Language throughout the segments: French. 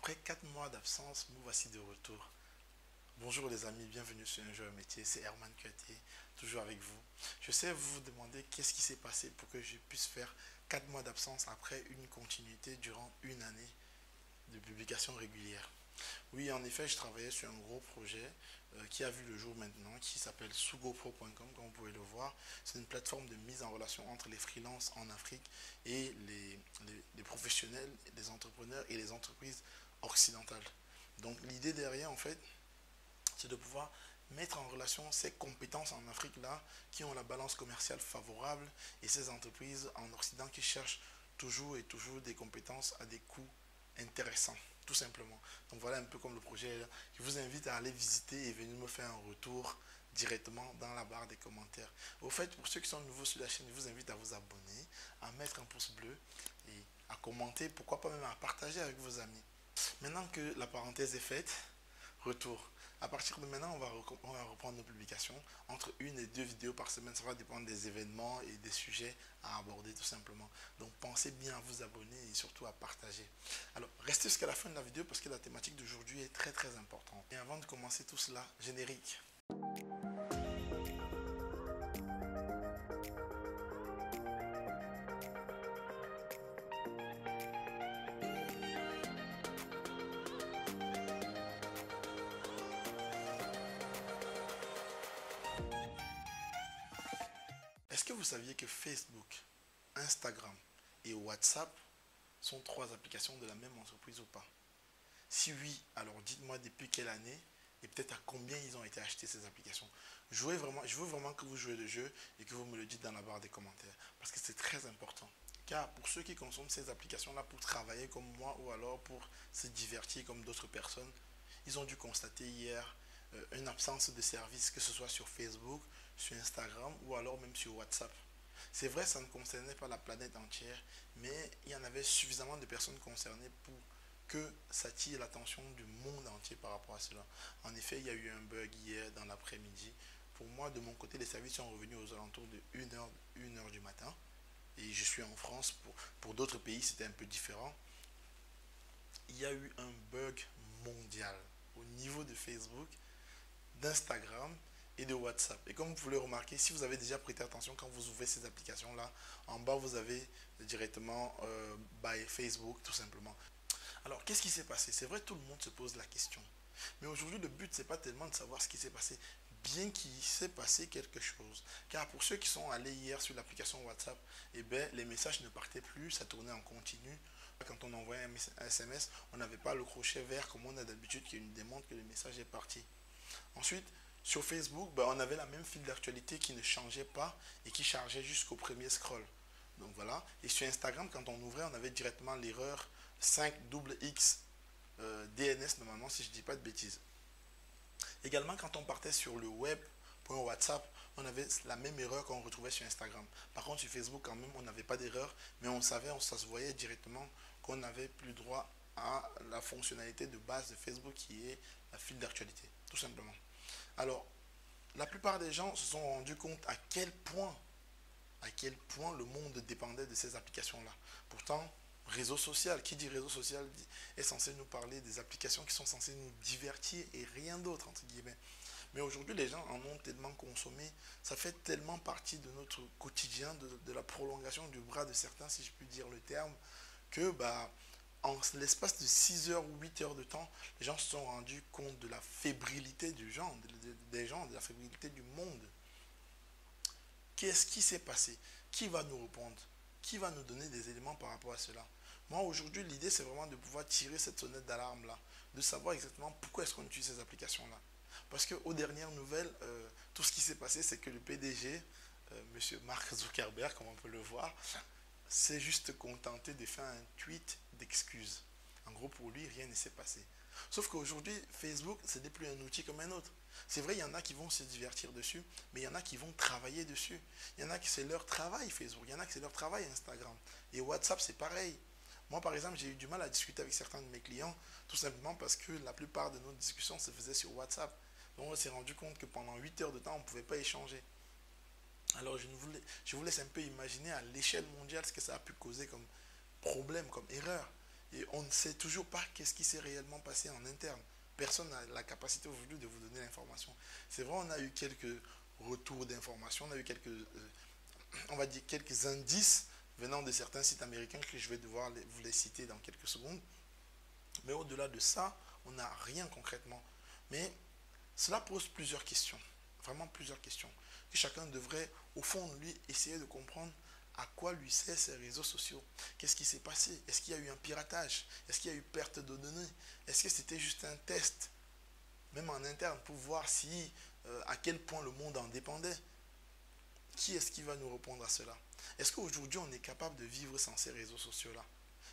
Après 4 mois d'absence, nous voici de retour. Bonjour les amis, bienvenue sur Un jeu, un métier, c'est Herman Cueté, toujours avec vous. Je sais vous demander qu'est-ce qui s'est passé pour que je puisse faire 4 mois d'absence après une continuité durant une année de publication régulière. Oui, en effet, je travaillais sur un gros projet qui a vu le jour maintenant, qui s'appelle sugopro.com, comme vous pouvez le voir. C'est une plateforme de mise en relation entre les freelances en Afrique et les professionnels, les entrepreneurs et les entreprises occidentales. Donc l'idée derrière, en fait, c'est de pouvoir mettre en relation ces compétences en Afrique là qui ont la balance commerciale favorable et ces entreprises en Occident qui cherchent toujours et toujours des compétences à des coûts intéressants, tout simplement. Donc voilà un peu comme le projet est là. Je vous invite à aller visiter et venir me faire un retour directement dans la barre des commentaires. Au fait, pour ceux qui sont nouveaux sur la chaîne, je vous invite à vous abonner, à mettre un pouce bleu et à commenter, pourquoi pas même à partager avec vos amis. Maintenant que la parenthèse est faite, retour. À partir de maintenant, on va reprendre nos publications entre une et deux vidéos par semaine. Ça va dépendre des événements et des sujets à aborder tout simplement. Donc pensez bien à vous abonner et surtout à partager. Alors restez jusqu'à la fin de la vidéo parce que la thématique d'aujourd'hui est très très importante. Et avant de commencer tout cela, générique. Est-ce que vous saviez que Facebook, Instagram et WhatsApp sont trois applications de la même entreprise ou pas? Si oui, alors dites-moi depuis quelle année et peut-être à combien ils ont été achetés ces applications. Je veux vraiment que vous jouez le jeu et que vous me le dites dans la barre des commentaires parce que c'est très important. Car pour ceux qui consomment ces applications-là pour travailler comme moi ou alors pour se divertir comme d'autres personnes, ils ont dû constater hier une absence de service, que ce soit sur Facebook, sur Instagram ou alors même sur WhatsApp. C'est vrai, ça ne concernait pas la planète entière, mais il y en avait suffisamment de personnes concernées pour que ça tire l'attention du monde entier par rapport à cela. En effet, il y a eu un bug hier dans l'après-midi. Pour moi, de mon côté, les services sont revenus aux alentours de 1h du matin. Et je suis en France. Pour d'autres pays, c'était un peu différent. Il y a eu un bug mondial au niveau de Facebook, d'Instagram et de WhatsApp. Et comme vous pouvez le remarquer, si vous avez déjà prêté attention quand vous ouvrez ces applications-là, en bas, vous avez directement by Facebook, tout simplement. Alors, qu'est-ce qui s'est passé? C'est vrai, tout le monde se pose la question. Mais aujourd'hui, le but, c'est pas tellement de savoir ce qui s'est passé, bien qu'il s'est passé quelque chose. Car pour ceux qui sont allés hier sur l'application WhatsApp, eh bien, les messages ne partaient plus, ça tournait en continu. Quand on envoyait un SMS, on n'avait pas le crochet vert comme on a d'habitude qui nous démontre que le message est parti. Ensuite, sur Facebook, ben, on avait la même file d'actualité qui ne changeait pas et qui chargeait jusqu'au premier scroll. Donc voilà. Et sur Instagram, quand on ouvrait, on avait directement l'erreur 5XX DNS normalement, si je ne dis pas de bêtises. Également, quand on partait sur le web pour WhatsApp, on avait la même erreur qu'on retrouvait sur Instagram. Par contre, sur Facebook, quand même, on n'avait pas d'erreur, mais on savait, ça se voyait directement qu'on n'avait plus droit à la fonctionnalité de base de Facebook qui est la file d'actualité, tout simplement. Alors, la plupart des gens se sont rendus compte à quel point le monde dépendait de ces applications-là. Pourtant, réseau social, qui dit réseau social est censé nous parler des applications qui sont censées nous divertir et rien d'autre, entre guillemets. Mais aujourd'hui, les gens en ont tellement consommé, ça fait tellement partie de notre quotidien, de la prolongation du bras de certains, si je puis dire le terme, que bah, en l'espace de 6 heures ou 8 heures de temps, les gens se sont rendus compte de la fébrilité du genre, des gens, de la fébrilité du monde. Qu'est-ce qui s'est passé? Qui va nous répondre? Qui va nous donner des éléments par rapport à cela? Moi, aujourd'hui, l'idée, c'est vraiment de pouvoir tirer cette sonnette d'alarme-là, de savoir exactement pourquoi est-ce qu'on utilise ces applications-là. Parce qu'aux dernières nouvelles, tout ce qui s'est passé, c'est que le PDG, M. Mark Zuckerberg, comme on peut le voir, s'est juste contenté de faire un tweet d'excuses. En gros, pour lui, rien ne s'est passé. Sauf qu'aujourd'hui, Facebook, ce n'est plus un outil comme un autre. C'est vrai, il y en a qui vont se divertir dessus, mais il y en a qui vont travailler dessus. Il y en a qui c'est leur travail Facebook, il y en a qui c'est leur travail Instagram. Et WhatsApp, c'est pareil. Moi, par exemple, j'ai eu du mal à discuter avec certains de mes clients, tout simplement parce que la plupart de nos discussions se faisaient sur WhatsApp. Donc, on s'est rendu compte que pendant 8 heures de temps, on ne pouvait pas échanger. Alors, je vous laisse un peu imaginer à l'échelle mondiale ce que ça a pu causer comme problème, comme erreur. Et on ne sait toujours pas qu'est-ce qui s'est réellement passé en interne. Personne n'a la capacité aujourd'hui de vous donner l'information. C'est vrai, on a eu quelques retours d'informations, on a eu quelques, on va dire, quelques indices venant de certains sites américains que je vais devoir vous les citer dans quelques secondes. Mais au-delà de ça, on n'a rien concrètement. Mais cela pose plusieurs questions, vraiment plusieurs questions, que chacun devrait, au fond de lui, essayer de comprendre à quoi lui servent ces réseaux sociaux. Qu'est-ce qui s'est passé? Est-ce qu'il y a eu un piratage? Est-ce qu'il y a eu perte de données? Est-ce que c'était juste un test, même en interne, pour voir si, à quel point le monde en dépendait? Qui est-ce qui va nous répondre à cela? Est-ce qu'aujourd'hui, on est capable de vivre sans ces réseaux sociaux-là?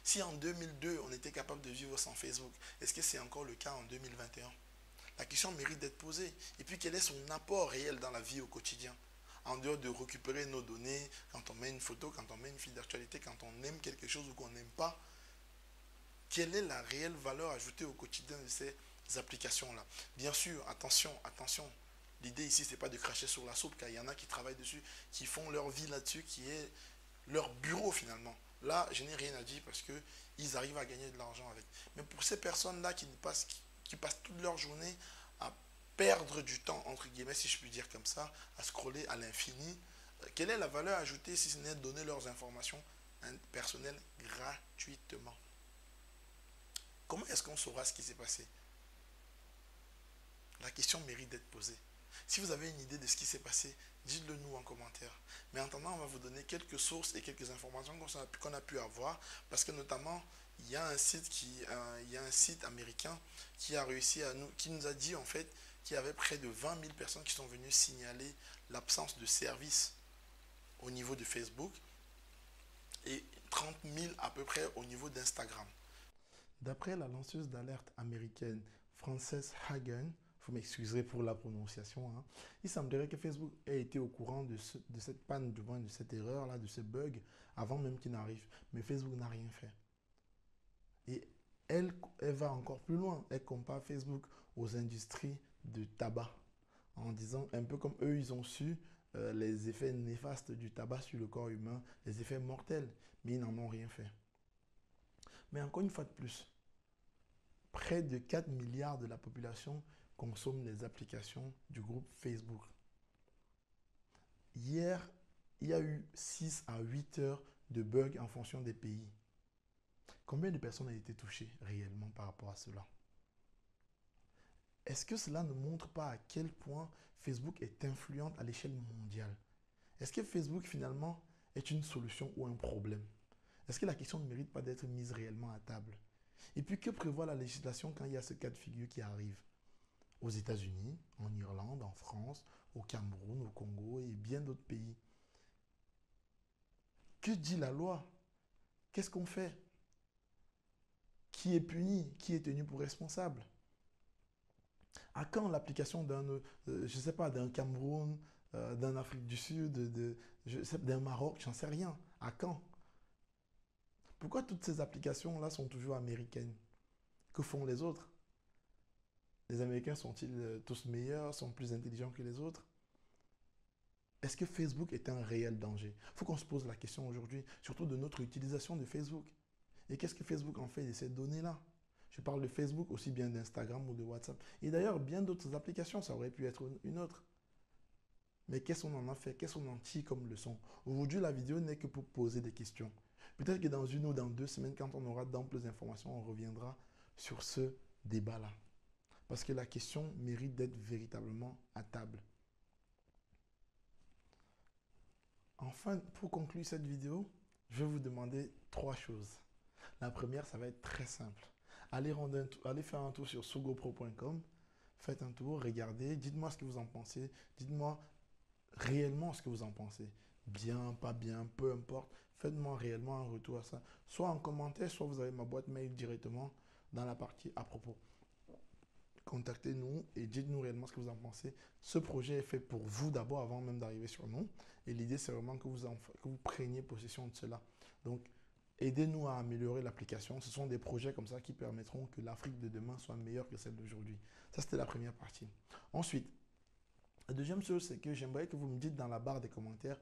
Si en 2002, on était capable de vivre sans Facebook, est-ce que c'est encore le cas en 2021? La question mérite d'être posée. Et puis, quel est son apport réel dans la vie au quotidien? En dehors de récupérer nos données, quand on met une photo, quand on met une fil d'actualité, quand on aime quelque chose ou qu'on n'aime pas, quelle est la réelle valeur ajoutée au quotidien de ces applications-là? Bien sûr, attention, attention. L'idée ici, ce n'est pas de cracher sur la soupe, car il y en a qui travaillent dessus, qui font leur vie là-dessus, qui est leur bureau finalement. Là, je n'ai rien à dire parce qu'ils arrivent à gagner de l'argent avec. Mais pour ces personnes-là qui passent toute leur journée à perdre du temps, entre guillemets, si je puis dire comme ça, à scroller à l'infini, quelle est la valeur ajoutée si ce n'est de donner leurs informations personnelles gratuitement? Comment est-ce qu'on saura ce qui s'est passé? La question mérite d'être posée. Si vous avez une idée de ce qui s'est passé, dites-le nous en commentaire. Mais en attendant, on va vous donner quelques sources et quelques informations qu'on a pu avoir, parce que notamment, il y a un site américain qui a réussi qui nous a dit en fait qu'il y avait près de 20 000 personnes qui sont venues signaler l'absence de service au niveau de Facebook et 30 000 à peu près au niveau d'Instagram. D'après la lanceuse d'alerte américaine Frances Hagen, vous m'excuserez pour la prononciation, hein, il semblerait que Facebook ait été au courant de cette panne, du moins de cette erreur-là, de ce bug, avant même qu'il n'arrive. Mais Facebook n'a rien fait. Et elle va encore plus loin. Elle compare Facebook aux industries de tabac, en disant un peu comme eux, ils ont su les effets néfastes du tabac sur le corps humain, les effets mortels, mais ils n'en ont rien fait. Mais encore une fois de plus, près de 4 milliards de la population consomment les applications du groupe Facebook. Hier, il y a eu 6 à 8 heures de bugs en fonction des pays. Combien de personnes ont été touchées réellement par rapport à cela? Est-ce que cela ne montre pas à quel point Facebook est influente à l'échelle mondiale? Est-ce que Facebook finalement est une solution ou un problème? Est-ce que la question ne mérite pas d'être mise réellement à table? Et puis, que prévoit la législation quand il y a ce cas de figure qui arrive? Aux États-Unis, en Irlande, en France, au Cameroun, au Congo et bien d'autres pays. Que dit la loi? Qu'est-ce qu'on fait? Qui est puni? Qui est tenu pour responsable? À quand l'application je sais pas, d'un Cameroun, d'un Afrique du Sud, d'un Maroc, j'en sais rien. À quand? Pourquoi toutes ces applications-là sont toujours américaines? Que font les autres? Les Américains sont-ils tous meilleurs, sont plus intelligents que les autres? Est-ce que Facebook est un réel danger? Il faut qu'on se pose la question aujourd'hui, surtout de notre utilisation de Facebook. Et qu'est-ce que Facebook en fait de ces données-là? Je parle de Facebook aussi bien d'Instagram ou de WhatsApp. Et d'ailleurs, bien d'autres applications, ça aurait pu être une autre. Mais qu'est-ce qu'on en a fait? Qu'est-ce qu'on en tire comme leçon? Aujourd'hui, la vidéo n'est que pour poser des questions. Peut-être que dans 1 ou dans 2 semaines, quand on aura d'amples informations, on reviendra sur ce débat-là. Parce que la question mérite d'être véritablement à table. Enfin, pour conclure cette vidéo, je vais vous demander 3 choses. La première, ça va être très simple. Allez faire un tour sur sogopro.com, faites un tour, regardez, dites-moi ce que vous en pensez, dites-moi réellement ce que vous en pensez. Bien, pas bien, peu importe, faites-moi réellement un retour à ça. Soit en commentaire, soit vous avez ma boîte mail directement dans la partie à propos. Contactez-nous et dites-nous réellement ce que vous en pensez. Ce projet est fait pour vous d'abord avant même d'arriver sur nous. Et l'idée, c'est vraiment que vous preniez possession de cela. Donc, aidez-nous à améliorer l'application. Ce sont des projets comme ça qui permettront que l'Afrique de demain soit meilleure que celle d'aujourd'hui. Ça, c'était la première partie. Ensuite, la deuxième chose, c'est que j'aimerais que vous me dites dans la barre des commentaires,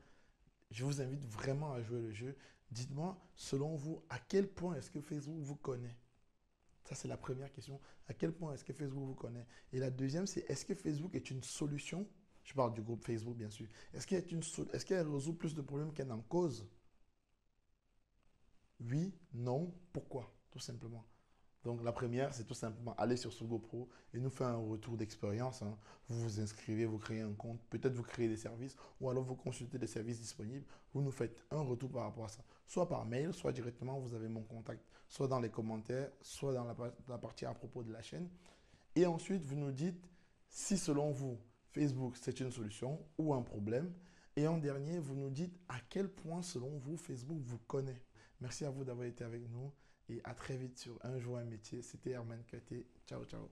je vous invite vraiment à jouer le jeu, Dites-moi, selon vous, à quel point est-ce que Facebook vous connaît? Ça, c'est la première question. À quel point est-ce que Facebook vous connaît? Et la deuxième, c'est est-ce que Facebook est une solution? Je parle du groupe Facebook, bien sûr. Est-ce qu'elle résout plus de problèmes qu'elle n'en cause? Oui, non, pourquoi? Tout simplement. Donc la première, c'est tout simplement aller sur Sugo Pro et nous faire un retour d'expérience, hein. Vous vous inscrivez, vous créez un compte, peut-être vous créez des services ou alors vous consultez des services disponibles. Vous nous faites un retour par rapport à ça. Soit par mail, soit directement, vous avez mon contact, soit dans les commentaires, soit dans la partie à propos de la chaîne. Et ensuite, vous nous dites si selon vous, Facebook, c'est une solution ou un problème. Et en dernier, vous nous dites à quel point, selon vous, Facebook vous connaît. Merci à vous d'avoir été avec nous et à très vite sur Un jour un métier. C'était Herman Katé. Ciao, ciao.